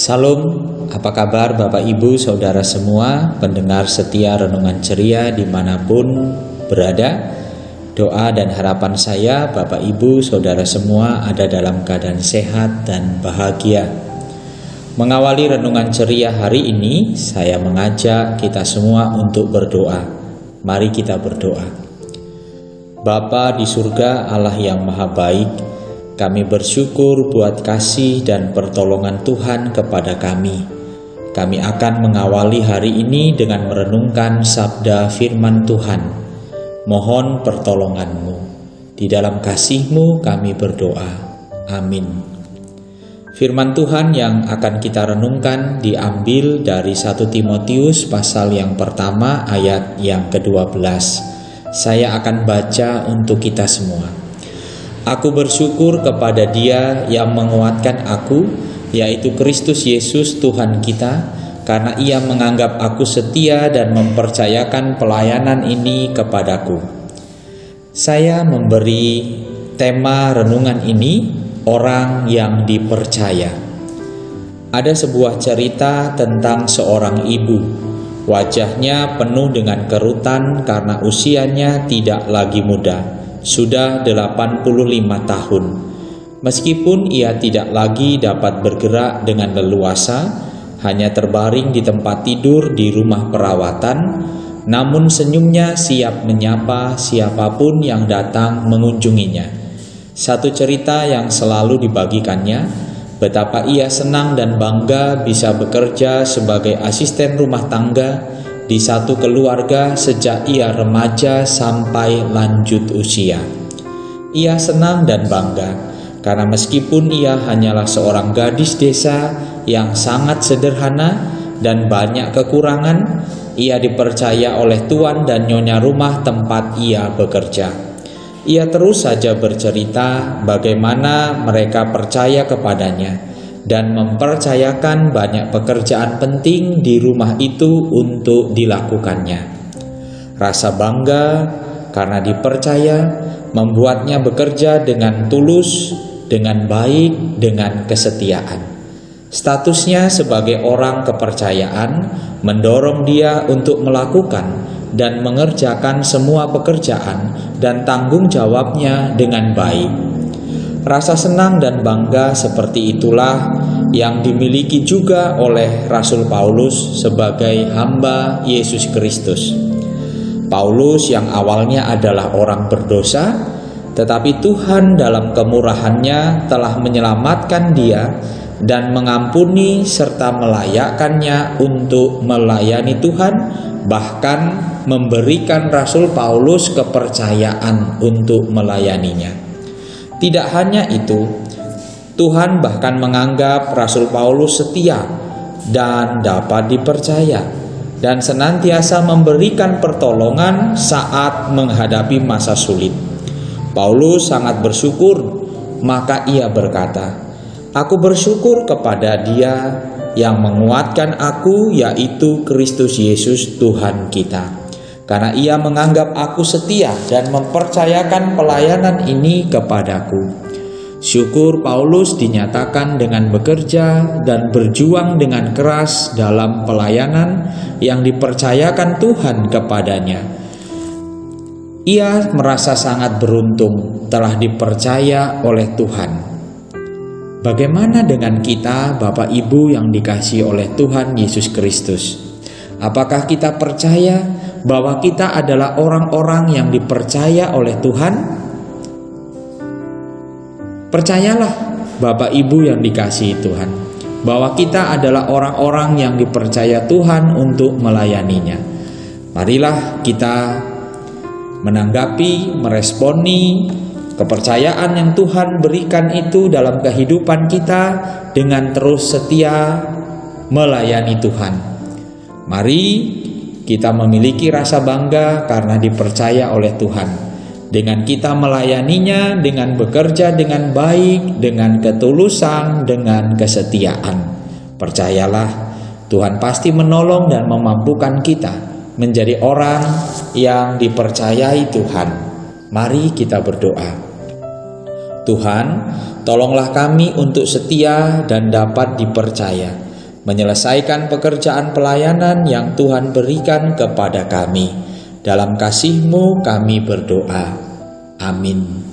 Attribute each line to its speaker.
Speaker 1: Salam, apa kabar Bapak Ibu Saudara semua, pendengar setia Renungan Ceria dimanapun berada. Doa dan harapan saya Bapak Ibu Saudara semua ada dalam keadaan sehat dan bahagia. Mengawali Renungan Ceria hari ini, saya mengajak kita semua untuk berdoa. Mari kita berdoa. Bapa di surga, Allah yang maha baik, kami bersyukur buat kasih dan pertolongan Tuhan kepada kami. Kami akan mengawali hari ini dengan merenungkan sabda firman Tuhan. Mohon pertolongan-Mu. Di dalam kasih-Mu kami berdoa. Amin. Firman Tuhan yang akan kita renungkan diambil dari 1 Timotius pasal yang pertama ayat yang ke-12. Saya akan baca untuk kita semua. Aku bersyukur kepada Dia yang menguatkan aku, yaitu Kristus Yesus Tuhan kita, karena Ia menganggap aku setia dan mempercayakan pelayanan ini kepadaku. Saya memberi tema renungan ini, orang yang dipercaya. Ada sebuah cerita tentang seorang ibu. Wajahnya penuh dengan kerutan karena usianya tidak lagi muda. Sudah 85 tahun. Meskipun ia tidak lagi dapat bergerak dengan leluasa, hanya terbaring di tempat tidur di rumah perawatan, namun senyumnya siap menyapa siapapun yang datang mengunjunginya. Satu cerita yang selalu dibagikannya, betapa ia senang dan bangga bisa bekerja sebagai asisten rumah tangga di satu keluarga sejak ia remaja sampai lanjut usia. Ia senang dan bangga karena meskipun ia hanyalah seorang gadis desa yang sangat sederhana dan banyak kekurangan, ia dipercaya oleh tuan dan nyonya rumah tempat ia bekerja. Ia terus saja bercerita bagaimana mereka percaya kepadanya dan mempercayakan banyak pekerjaan penting di rumah itu untuk dilakukannya. Rasa bangga karena dipercaya membuatnya bekerja dengan tulus, dengan baik, dengan kesetiaan. Statusnya sebagai orang kepercayaan mendorong dia untuk melakukan dan mengerjakan semua pekerjaan dan tanggung jawabnya dengan baik. Rasa senang dan bangga seperti itulah yang dimiliki juga oleh Rasul Paulus sebagai hamba Yesus Kristus. Paulus yang awalnya adalah orang berdosa, tetapi Tuhan dalam kemurahannya telah menyelamatkan dia dan mengampuni serta melayakkannya untuk melayani Tuhan, bahkan memberikan Rasul Paulus kepercayaan untuk melayaninya. Tidak hanya itu, Tuhan bahkan menganggap Rasul Paulus setia dan dapat dipercaya dan senantiasa memberikan pertolongan saat menghadapi masa sulit. Paulus sangat bersyukur, maka ia berkata, "Aku bersyukur kepada Dia yang menguatkan aku, yaitu Kristus Yesus Tuhan kita. Karena ia menganggap aku setia dan mempercayakan pelayanan ini kepadaku." Syukur Paulus dinyatakan dengan bekerja dan berjuang dengan keras dalam pelayanan yang dipercayakan Tuhan kepadanya. Ia merasa sangat beruntung telah dipercaya oleh Tuhan. Bagaimana dengan kita, Bapak Ibu yang dikasihi oleh Tuhan Yesus Kristus? Apakah kita percaya bahwa kita adalah orang-orang yang dipercaya oleh Tuhan? Percayalah Bapak Ibu yang dikasihi Tuhan, bahwa kita adalah orang-orang yang dipercaya Tuhan untuk melayaninya. Marilah kita menanggapi, meresponi kepercayaan yang Tuhan berikan itu dalam kehidupan kita dengan terus setia melayani Tuhan. Mari kita memiliki rasa bangga karena dipercaya oleh Tuhan. Dengan kita melayaninya, dengan bekerja dengan baik, dengan ketulusan, dengan kesetiaan. Percayalah, Tuhan pasti menolong dan memampukan kita menjadi orang yang dipercayai Tuhan. Mari kita berdoa. Tuhan, tolonglah kami untuk setia dan dapat dipercaya. menyelesaikan pekerjaan pelayanan yang Tuhan berikan kepada kami. Dalam kasih-Mu kami berdoa. Amin.